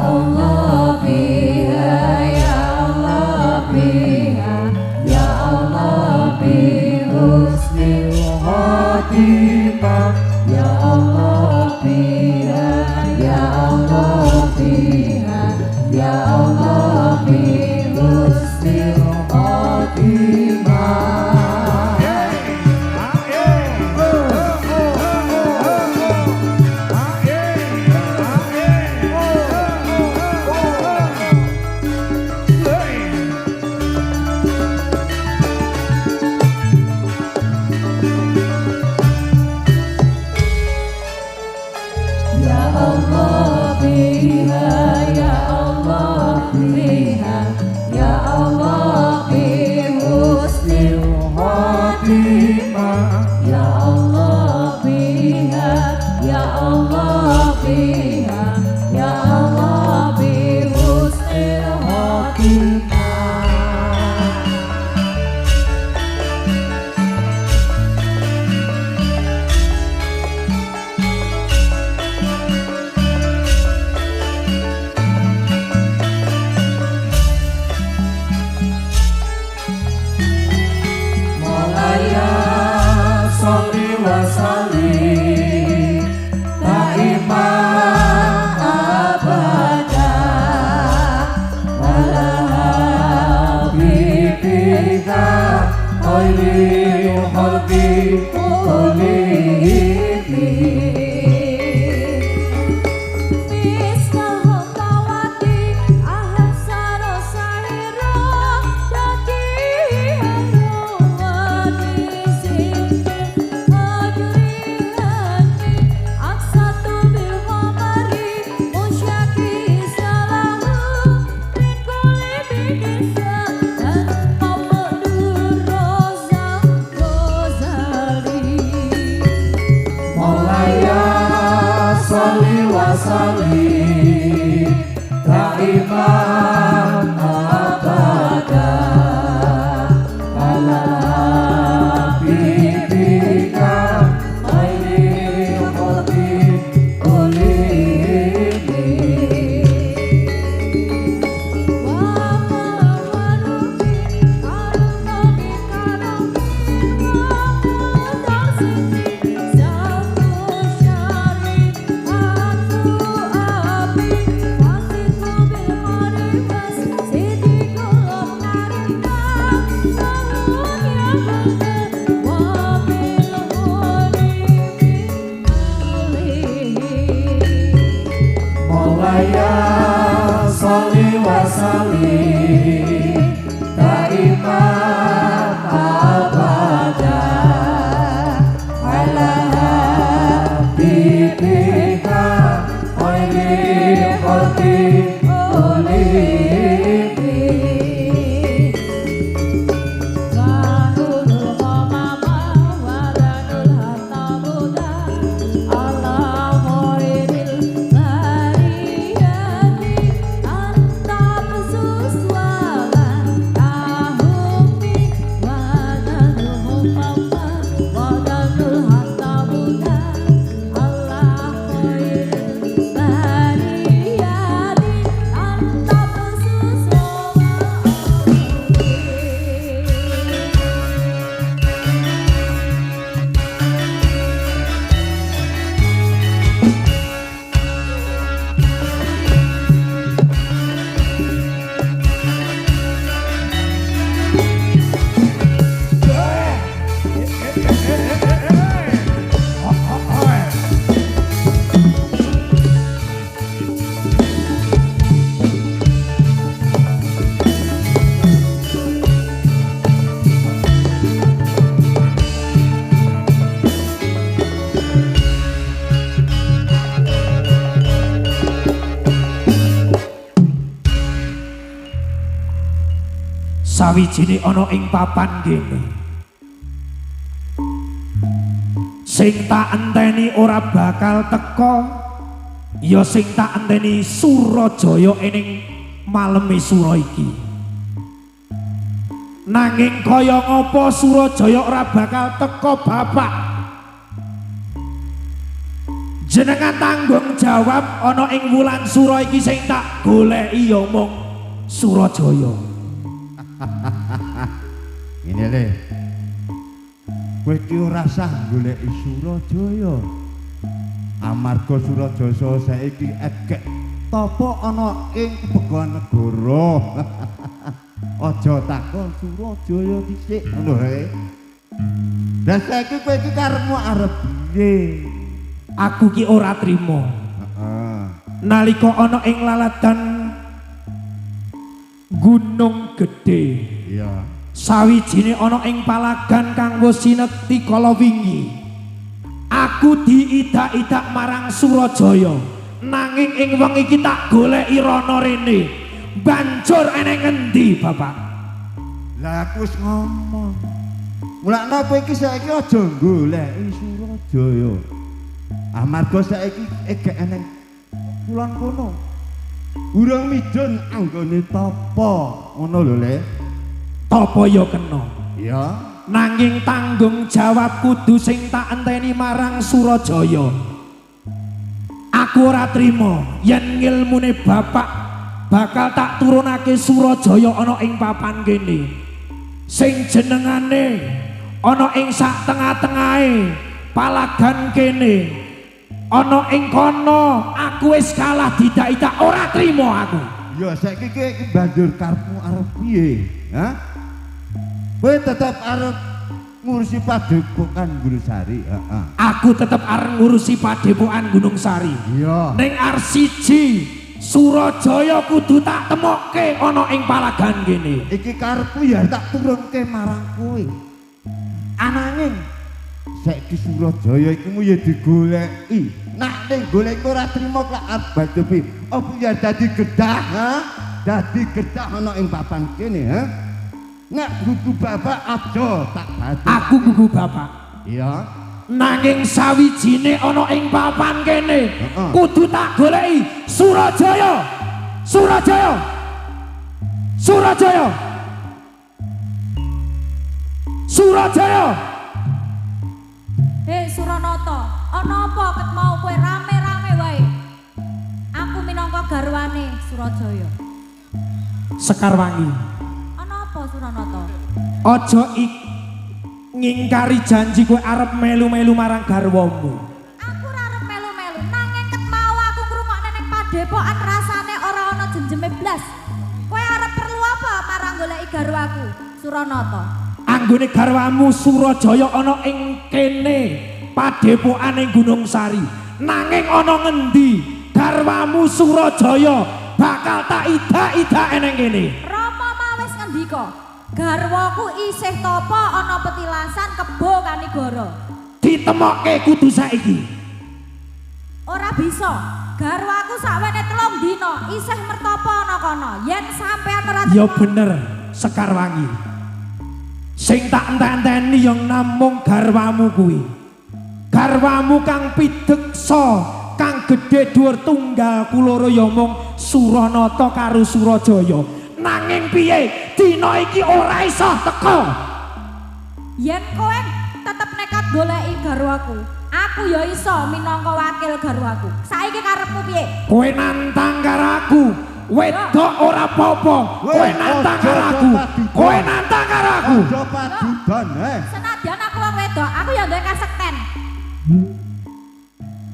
Allah biha ya Allah biha ya Allah bi husnil khatimah ya Allah biha ya Allah biha ya Allah bi husnil khatimah. Sawijine ana ing papan kene. Sing tak enteni ora bakal teka, ya sing tak enteni Surajaya ening maleme sura iki. Nanging kaya ngapa Surajaya ora bakal teka Bapak? Jenengan tanggung jawab ana ing wulan Sura iki sing tak goleki ya mung Surajaya. Ngene le. Kowe iki ora sah goleki Surajaya. Amarga Surajaya saiki ekek tapa ana ing Begon Negara. Aja takon Surajaya dhisik ngono ae. Lah saiki kowe iki karepmu arep piye? Aku ki ora trima. Heeh. Nalika ana ing laladan Gunung Gedhe. Iya. Sawijine ana ing palagan kang wis sinekti kala wingi. Aku diidak-idak marang Surajaya. Nanging ing wengi iki tak goleki rono rene. Banjur eneng ngendi, Bapak? Lah aku wis ngomong. Mulane kowe iki saiki aja goleki Surajaya. Amarga saiki gak eneng kulon kono. Urung midun anggone tapa, ngono lho Le. Tapa ya kena. Iya. Nanging tanggung jawab kudu sing tak enteni marang Surajaya. Aku ora trima yen ngilmune Bapak bakal tak turunake Surajaya ana ing papan kene. Sing jenengane ana ing sak tengah-tengahe palagan kene. Ana ing kono aku wis kalah didak-idak ora trima aku. Ya saiki iki banjur karepmu arep piye? Hah? Kowe tetep arep ngurusi padepokan Gunung Sari, heeh. Aku tetep arep ngurusi padepokan Gunung Sari. Iya. Ning arep siji Surajaya kudu tak temokke ana ing palagan kene. Iki karepku ya tak turunke marang kowe. Ananging saiki Surajaya iki mu ya digoleki. Nak ning golek ora trima kok arep badepi. Apa ya dadi gedah, ha? Dadi gedah ana ing papan kene, ha? Nek gugu Bapak aja tak badhe. Aku gugu Bapak. Iya. Nanging sawijine ana ing papan kene kudu tak goleki. Surajaya. Surajaya. Surajaya. Surajaya. Hei Suranata, ana apa ket mau kowe rame-rame wae? Aku minangka garwane Surajaya. Sekarwangi. Ana apa Suranata? Aja ngingkari janji kowe arep melu-melu marang garwamu. Aku ora arep melu-melu, nanging ket mau aku ngrungokne ning padepokan rasane ora ana jenjeme blas. Kowe arep perlu apa marang goleki garwaku, Suranata? Anggone garwamu Surajaya ana ing kene padepokane Gunung Sari. Nanging ana ngendi garwamu Surajaya bakal tak idak-idake ning kene. Rama mawis ngendika, garwaku isih tapa ana petilasan Kebo Kanigara. Ditemokke kudu saiki. Ora bisa. Garwaku sakwene 3 dina isih mertapa ana kono. Yen sampean ora Ya bener, Sekarwangi. Sing tak enteni yang namung garwamu kuwi. Garwamu kang pideksa, kang gedhe dhuwur tunggal kuloro ya mung Suranata karo Surajaya. Nanging piye dina iki ora iso teka. yen kowe tetep nekat goleki garwaku, aku ya iso minangka wakil garwaku. Saiki karepmu piye? Kowe nantang karo aku. Wedok ora apa-apa. Kowe nantang karo aku. Kowe nantang karo aku. Aja padudan, Senadyan aku wong wedok, aku ya duwe kasekten.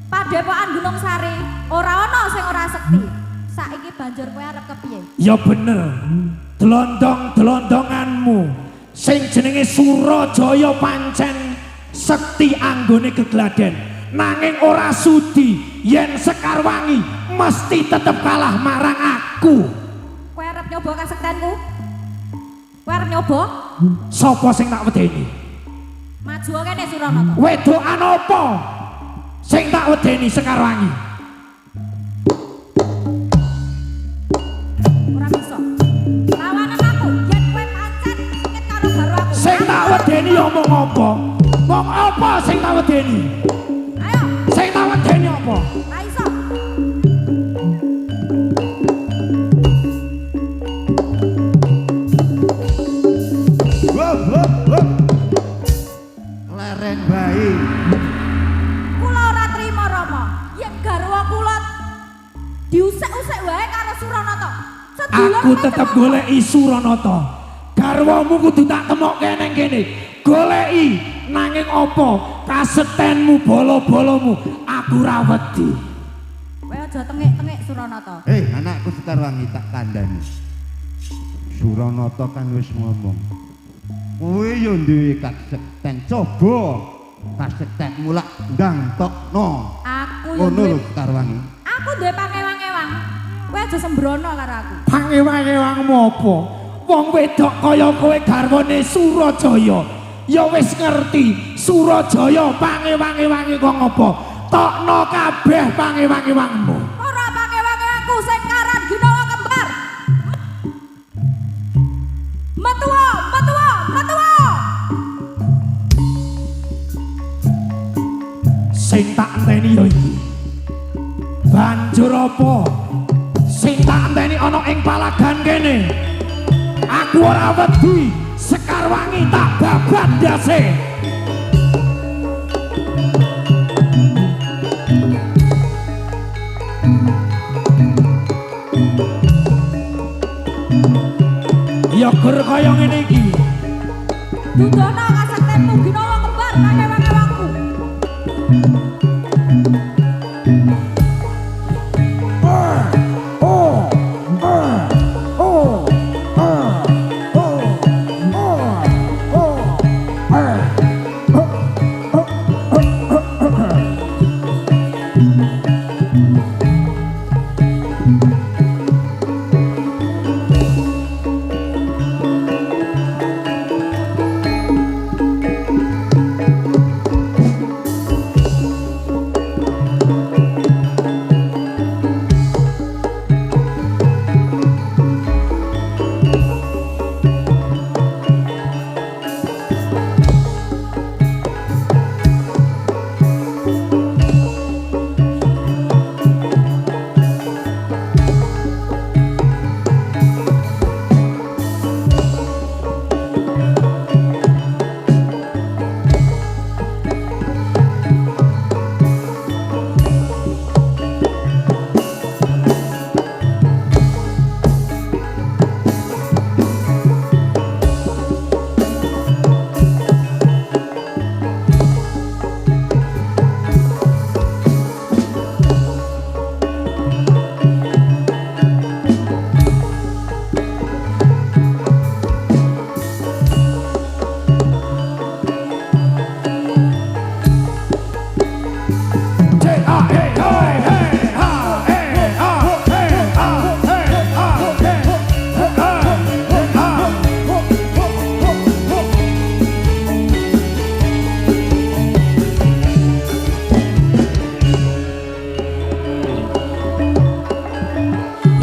Padepokan Gunung Sari ora ana sing ora sekti. Saiki banjur kowe arep kepiye? Ya bener. Delondong-delondonganmu sing jenenge Surajaya pancen sekti anggone gegladen. Nanging ora sudi yen Sekarwangi mesti tetep kalah marang aku. Kowe arep nyoba kasektenku? Kowe arep nyoba? Sapa sing tak wedeni? Maju kene Suranata. Wedokan apa sing tak wedeni Sekarwangi? Ora bisa. Lawanan aku yen kowe pancen sengit karo garwaku. Sing tak wedeni ya mung apa? Mung apa sing tak wedeni? Ayo, Sing tak wedeni apa? ra iso. Leren bae. Kula ora trima Rama. Aku tetep goleki Suranata. Garwamu kudu tak temokke nang kene. Goleki nanging apa kasetenmu bolo-bolomu aku ra wedi. Kowe aja tengik-tengik Suranata. Anakku Sekarwangi tak kandhani. Suranata kan wis ngomong. Kowe yo duwe kasekten, coba kasektenmu lak ndang tokno. Aku yo Ngono lho Sekarwangi. Aku duwe pangewang-ewang. Kowe aja sembrono karo aku. Pangewang-ewangmu apa? Wong wedok kaya kowe garwane Surajaya. Ya wis ngerti, Surajaya pangewang-ewange kok ngopo? Tokno kabeh pangewang-ewangmu. Ora pangewang-ewangku sing karan Ginawa kembar. Metuwa, metuwa, metuwa. Sing tak enteni ya iki. Banjur apa? Sing tak enteni ana ing palagan kene. Aku ora wedi, Sekarwangi tak babat ndase. Ya gur kaya ngene iki. Dudono kasektenmu Ginawa kembar pangewang-ewangku.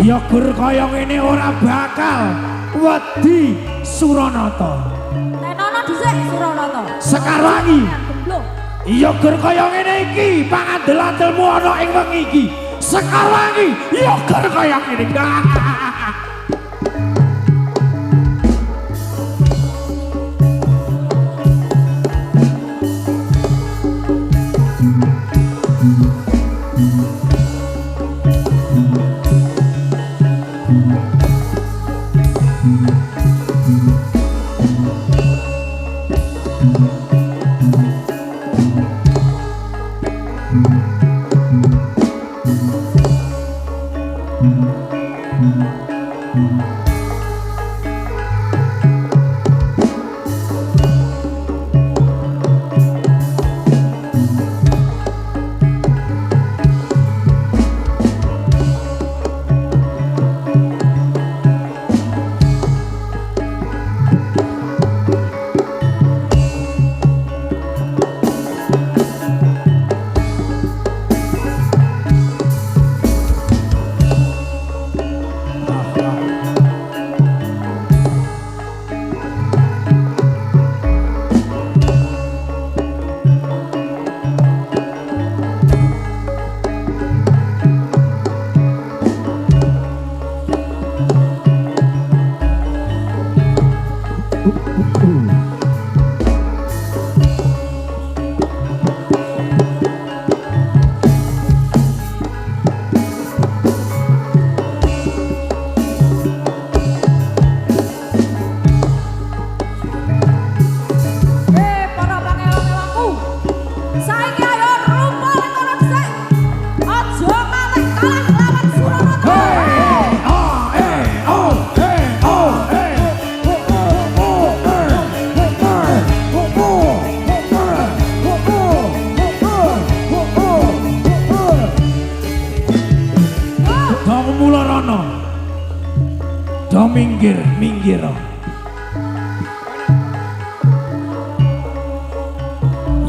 Ya gur kaya ngene ora bakal wedi Suranata. Tenono dhisik Suranata. Sekarwangi. Gemblung. Ya gur kaya ngene iki pangandel-andelmu ana ing wengi iki. Sekarwangi ya gur kaya ngene. Do minggir, minggir.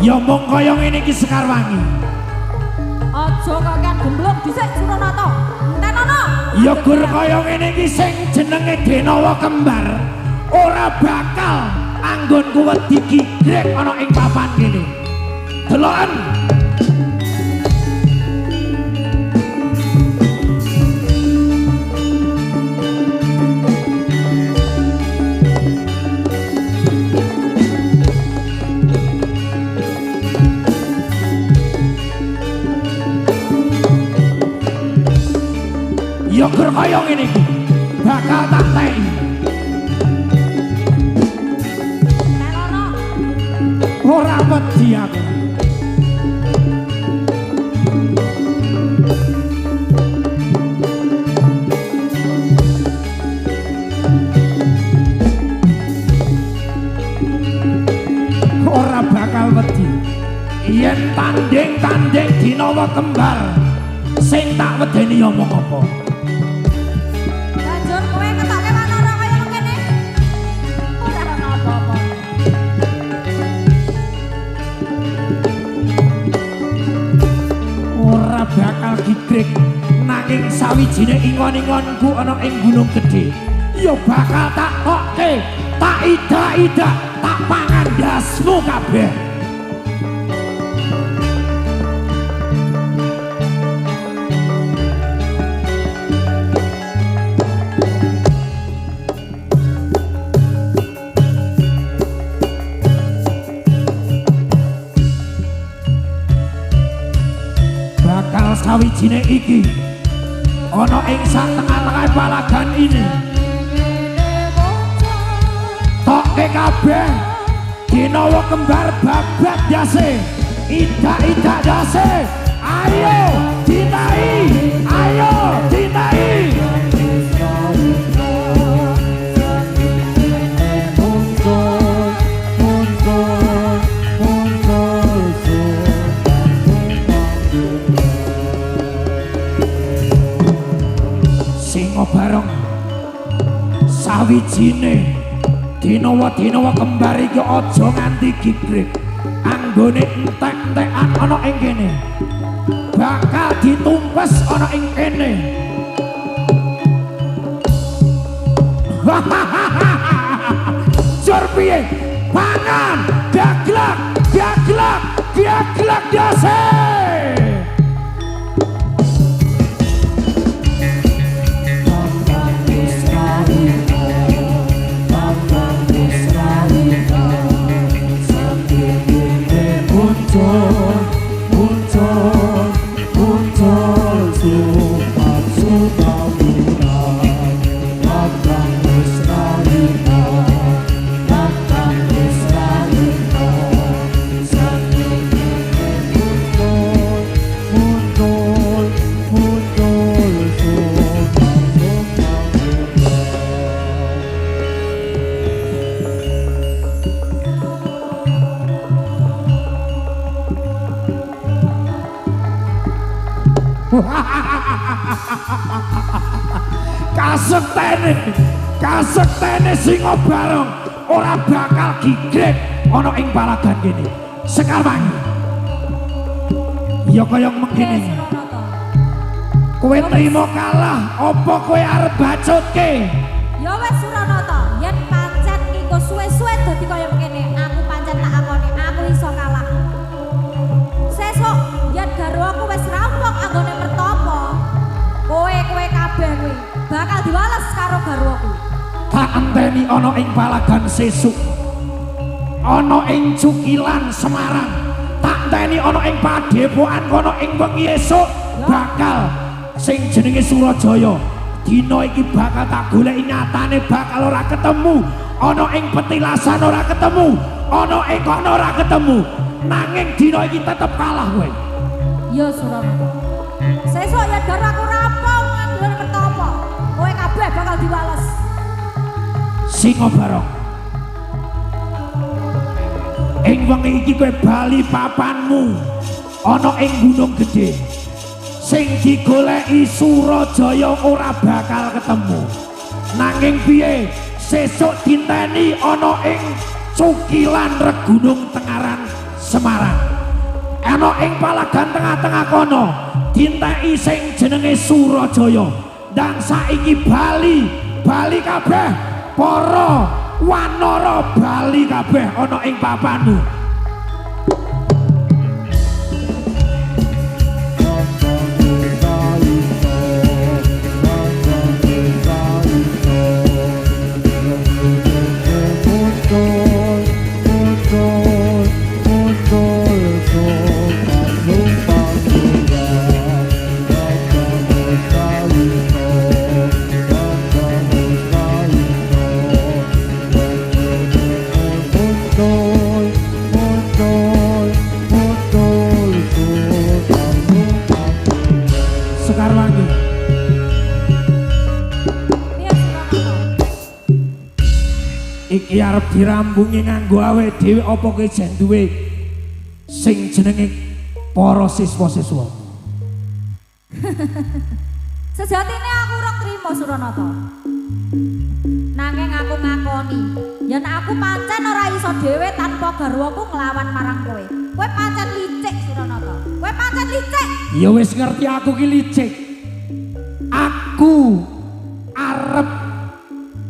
Ya mung kaya ngene iki Sekar Wangi. Aja kakean gemblung dhisik Suranata. Entenono. Ya gur kaya ngene iki sing jenenge Denawa Kembar ora bakal anggonku wedi gigrek ana ing papan kene. Deloken. Ya gur kaya ngene iki bakal tak teki. Entenono. Ora wedi aku. Ora bakal wedi. Yen tanding-tanding Denawa Kembar sing tak wedeni omong apa? Banjur kowe ketoke wanara kaya ngene. Ora ana apa-apa. Ora bakal gigrek nanging sawijine ingon-ingonku ana ing Gunung Gedhe ya bakal tak tokke, tak ida-ida, tak pangan dasmu kabeh. Bakal sawijine iki ana ing sak tengah-tengah balagan ini tokke kabeh Denawa Kembar babat dase ida-ida dase ayo dinai ayo dinai bareng sawijine Denawa Kembar iki aja nganti gigrek anggone entek-entekan ana ing kene bakal ditumpes ana ing kene. Jur piye pangan gaglak gaglak gaglak dase. Kasektene singa bareng ora bakal gigrek ana ing balagan kene. Sekar Wangi ya kaya mengkene kowe trimo kalah apa kowe arep bacutke? Ya wis Suranata, yen pancen engko suwe-suwe dadi kaya mengkene aku pancen tak akoni aku iso kalah. Sesuk yen garwaku wis rampung anggone mertapa kowe kabeh kuwi bakal diwales karo garwaku. Tak enteni ana ing balagan sesuk ana ing Cukilan Semarang tak enteni ana ing Padepokan kono ing wengi esuk bakal sing jenenge Surajaya dina iki bakal tak goleki nyatane bakal ora ketemu ana ing petilasan ora ketemu ana ing kono ora ketemu nanging dina iki tetep kalah kowe. Ya Suranata sesuk yen garwaku rampung anggone mertapa kowe kabeh bakal diwales. Singa bareng ing wengi iki kowe bali papanmu ana ing Gunung Gedhe sing digoleki Surajaya ora bakal ketemu nanging piye sesuk dinteni ana ing Cukilan Regunung Tengaran Semarang. Ana ing palagan tengah-tengah kono dinteki sing jenenge Surajaya. Dan saiki Bali kabeh para wanara Bali kabeh ana ing papanmu. Iki arep dirambungi nganggo awake dhewe apa kowe jen duwe sing jenenge para siswa-siswa. Sejatine aku ora trima Suranata. Nanging aku ngakoni, yen aku pancen ora iso dhewe tanpa garwaku nglawan marang kowe. Kowe pancen licik Suranata. Kowe pancen licik. Ya wis ngerti aku ki licik. Aku arep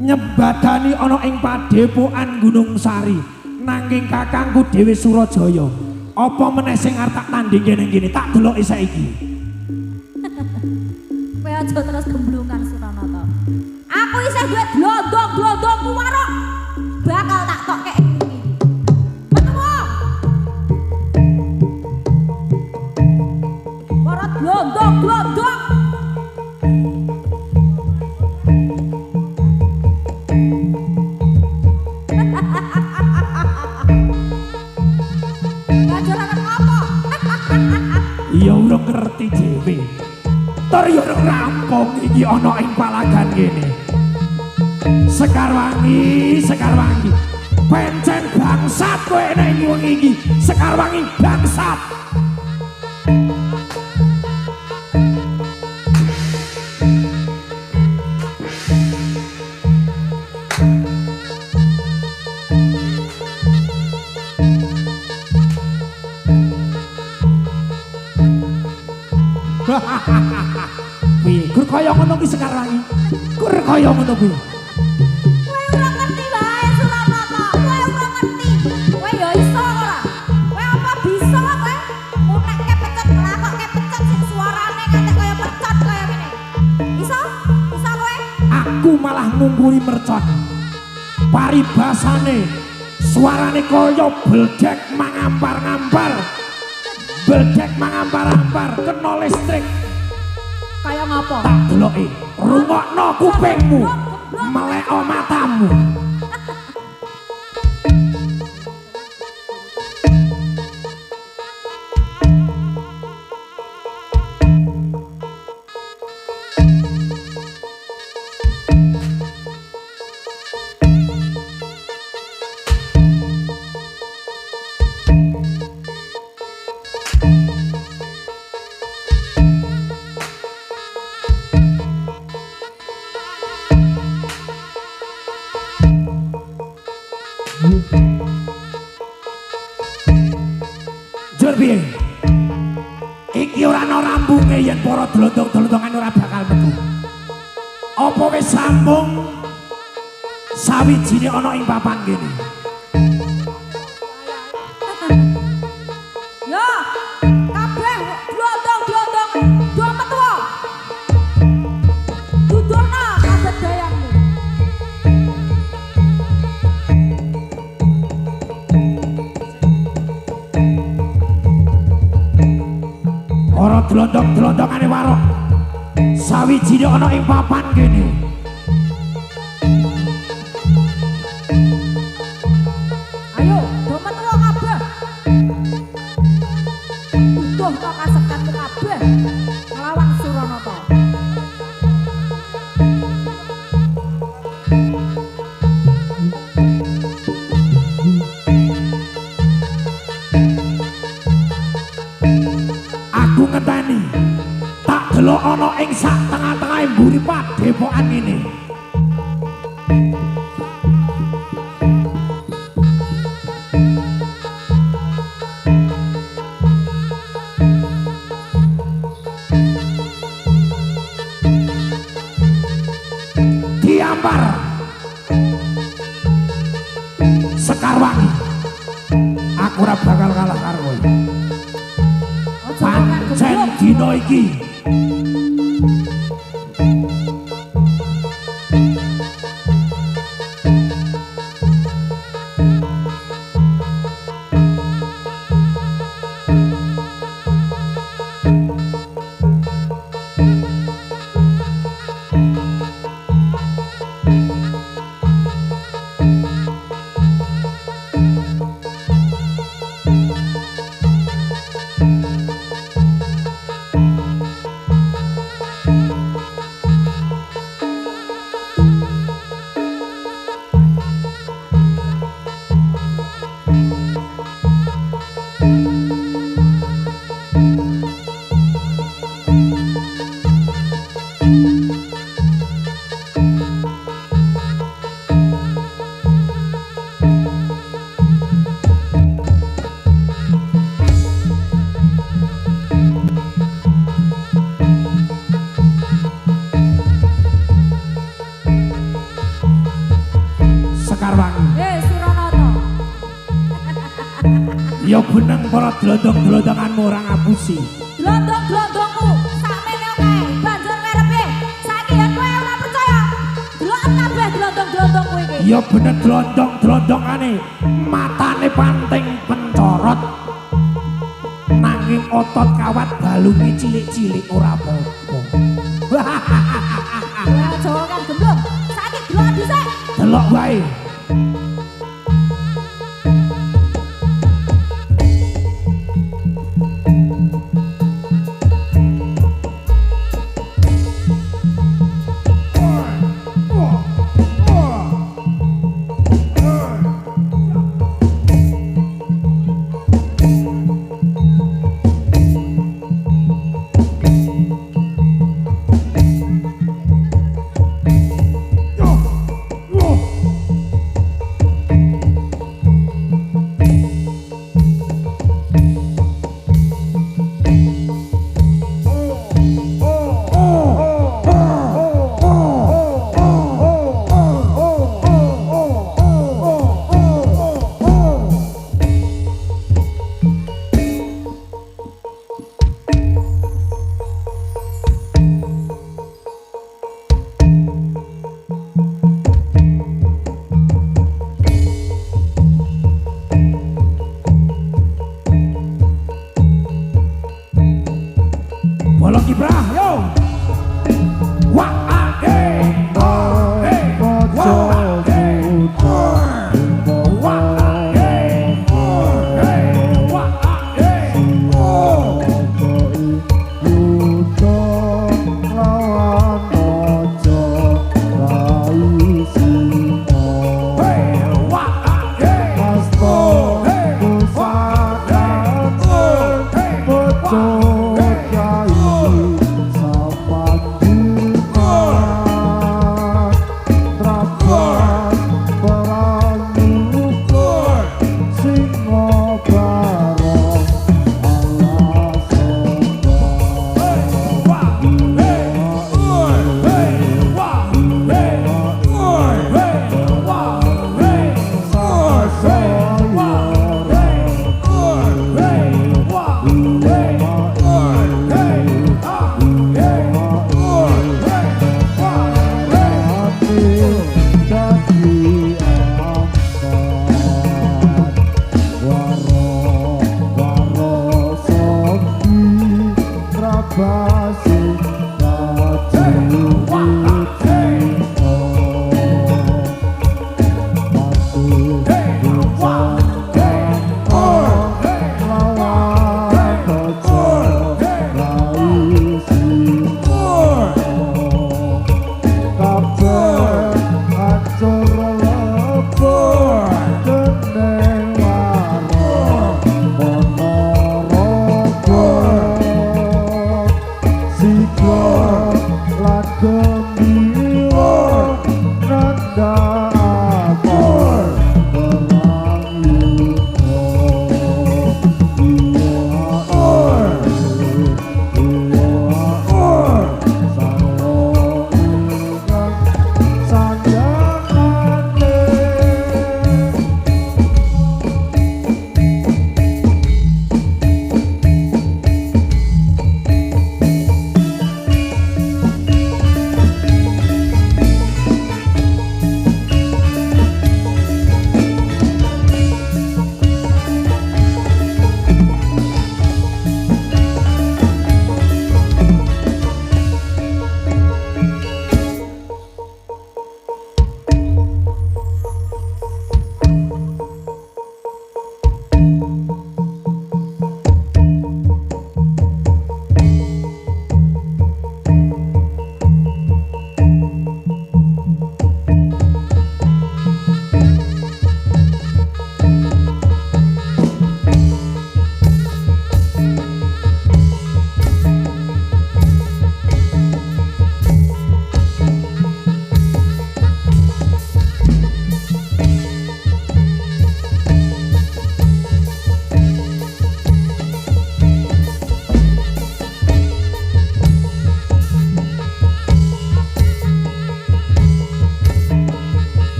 nyebadani ana ing Padepokan Gunung Sari, nanging kakangku dhewe Surajaya. Apa meneh sing arep tak tanding kene tak deloki saiki. Kowe aja terus gemblungan Suranata. Aku isih duwe glondong-glondong warok. Bakal tak tokke ing bumi. Menawa. Para glondong-glondong. Ya ora ngerti dhewe. Tur ya ora rampung iki ana ing palagan kene. Sekar Wangi. Pancen bangsat kowe nek wong iki. Sekar Wangi bangsat. Piye gur kaya ngono ki Sekar Wangi? Gur kaya ngono kuwi. Kowe ora ngerti wae Suranata. Kowe ora ngerti. Kowe ya iso ora? Kowe apa bisa kowe? Munekke pecet nglakokke pecet sing suarane nganti kaya pecet kaya ngene. Iso? Iso kowe? Aku malah ngungkuri mercon. Paribasane suarane kaya bledek mangampar-ngampar. Bledek mangampar-ampar kena listrik. Kaya ngapa? Tak deloki, rungokno kupingmu, meleko matamu. Jur piye? Iki ora ana rambunge yen para dlondong-dlondongan ora bakal metu. Apa wis rampung sawijine ana ing papan kene? Ya, kabeh glondong-glondong do metu. Dudurna kabeh dayangmu. Para dlondong-dlondongane warok sawijine ana ing papan kene. Ayo, do metu kabeh. Butuh to kasekatmu kabeh nglawan Suranata. Aku ngenteni tak delok ana ing sak tengah-tengah mburi Padepokan ini gampar Sekarwangi aku ora bakal kalah karo kowe pancen dina iki ya beneng para dlondong-dlondonganmu ora ngapusi. Dlondong-dlondongku sakmene kae banjur ngarepe. Saiki yen kowe ora percaya, delok kabeh dlondong-dlondongku iki. Ya bener dlondong-dlondongane matane panting pencorot. Nanging otot kawat balunge cilik-cilik ora apa-apa. Jawa kan gemblung. Saiki delok dhisik. Delok wae.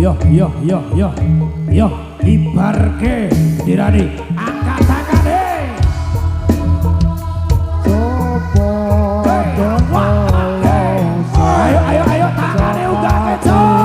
yo ibarke dirani angkat tangane ayo tangane uga keco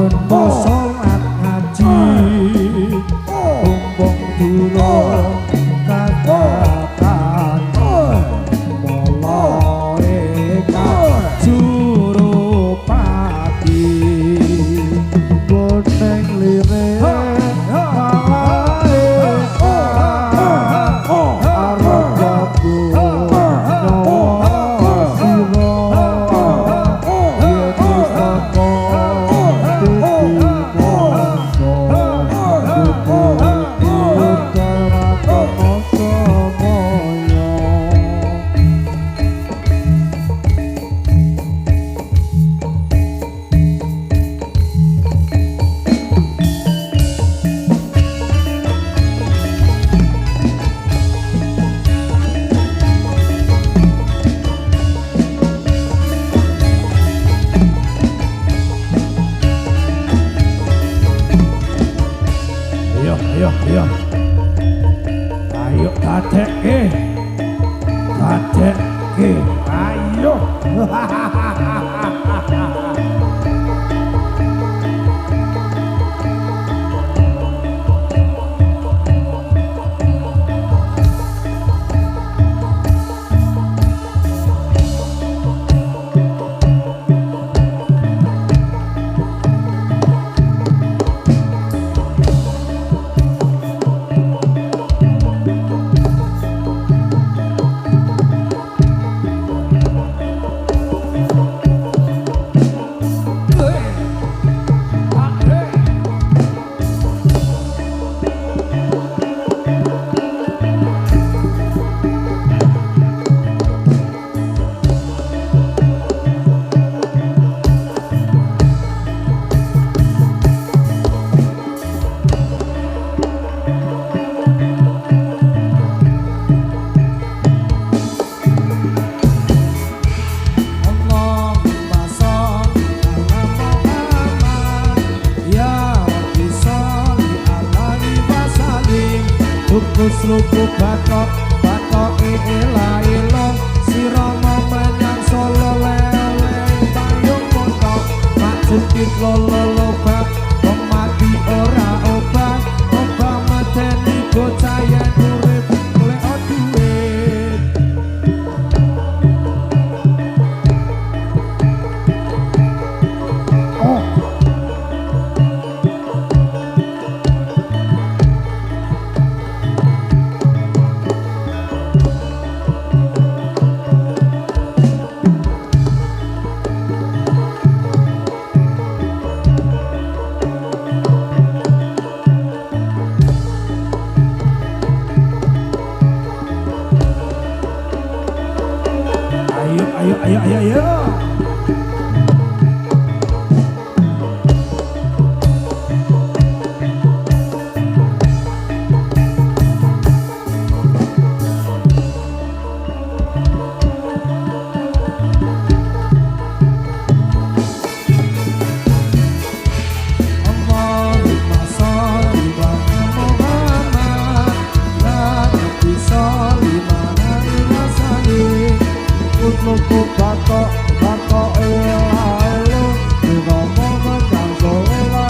Nggonmu sholat ngaji Mumpung durung katakan Mulai juru pati Guneng lirik Ayo kadekke ayo Tukus luku batok ila Sirama menyang solo lele Payung montok mak jepit lolo lobat Wong mati ora obat Obah medeni bocah yen urip golek duit Ayo. Luku batok elo Sirama menyang solo lele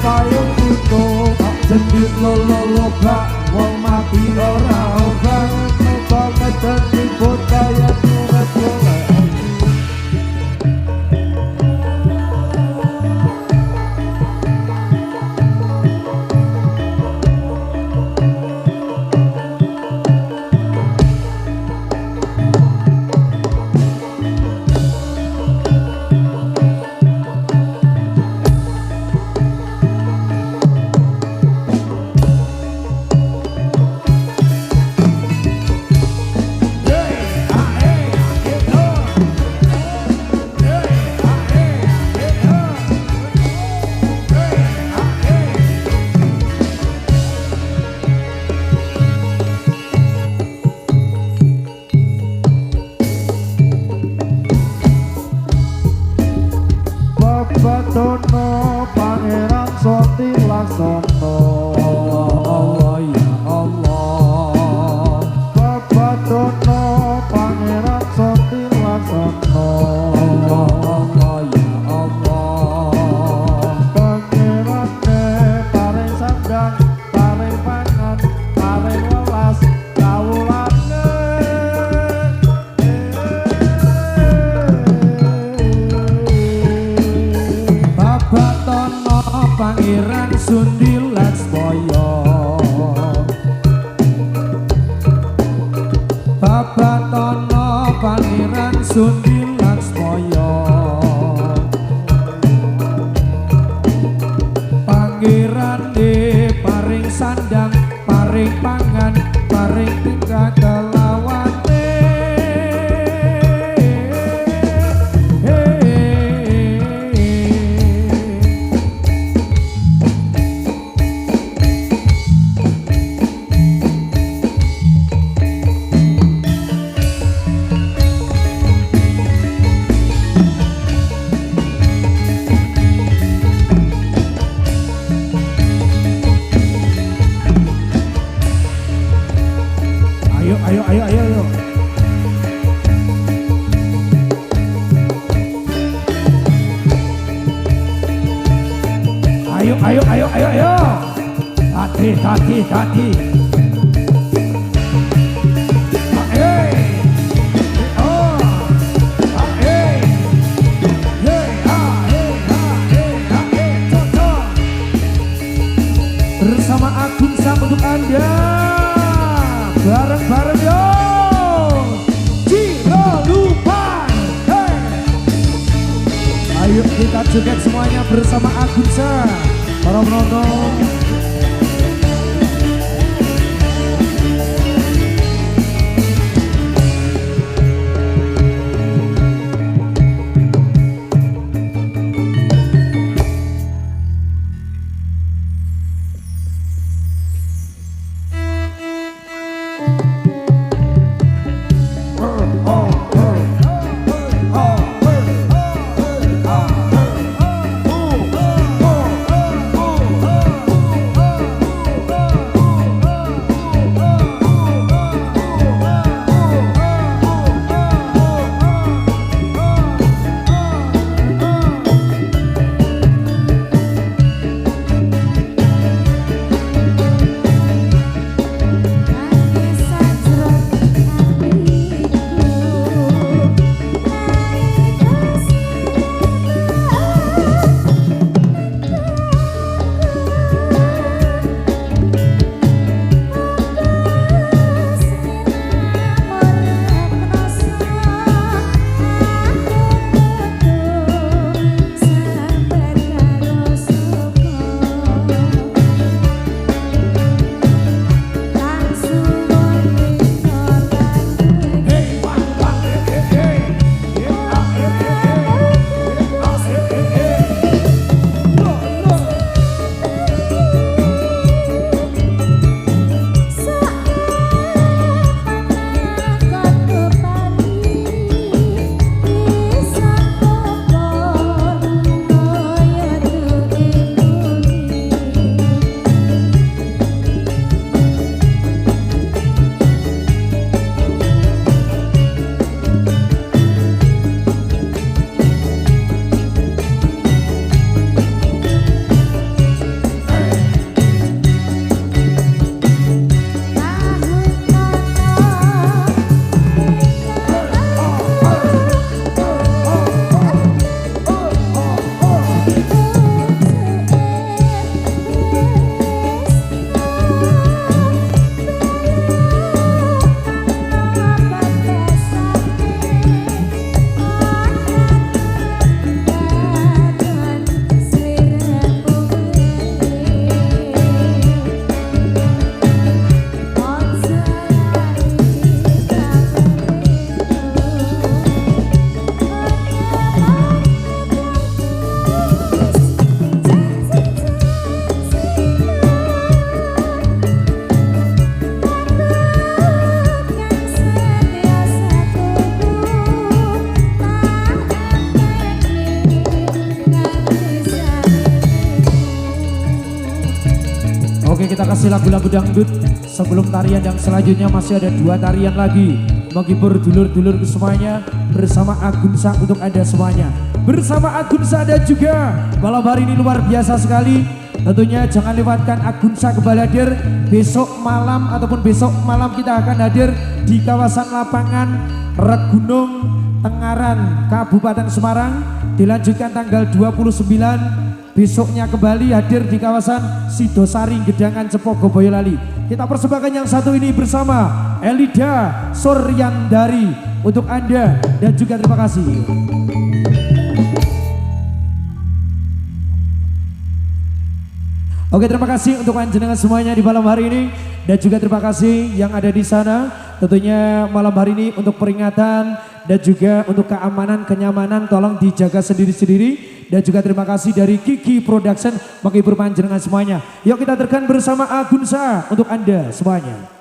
Payung tutup jendit lolo lobak Wong mati ora obak Obah medeni bocah yen urip golek Babatono Pangeran Sundi Laksmaya Babatono Pangeran Sundi Laksmaya Pangeran paring sandang paring pangan paring tingkah kelawate ayo. Ayo. Hati. Bersama Agung Sam untuk Anda. Bareng-bareng yo. Cirelupan. Hey. Ayo kita joget semuanya bersama Agung Sam. Para penonton. Oke, kita kasih lagu-lagu dangdut. Sebelum tarian yang selanjutnya masih ada 2 tarian lagi. Menghibur dulur-dulur semuanya bersama Agunsa untuk Anda semuanya. Bersama Agunsa ada juga malam hari ini luar biasa sekali. Tentunya jangan lewatkan Agunsa kembali hadir besok malam ataupun besok malam kita akan hadir di kawasan lapangan Regunung Tengaran Kabupaten Semarang. Dilanjutkan tanggal 29 besoknya kembali hadir di kawasan Sidosari Gedangan Cepogo Boyolali. Kita persembahkan yang satu ini bersama Elida Suryandari untuk Anda dan juga terima kasih. Oke, terima kasih untuk panjenengan semuanya di malam hari ini dan juga terima kasih yang ada di sana. Tentunya malam hari ini untuk peringatan dan juga untuk keamanan, kenyamanan tolong dijaga sendiri-sendiri dan juga terima kasih dari Kiki Production menghibur panjenengan semuanya. Yuk kita terkan bersama Agunsa untuk Anda semuanya.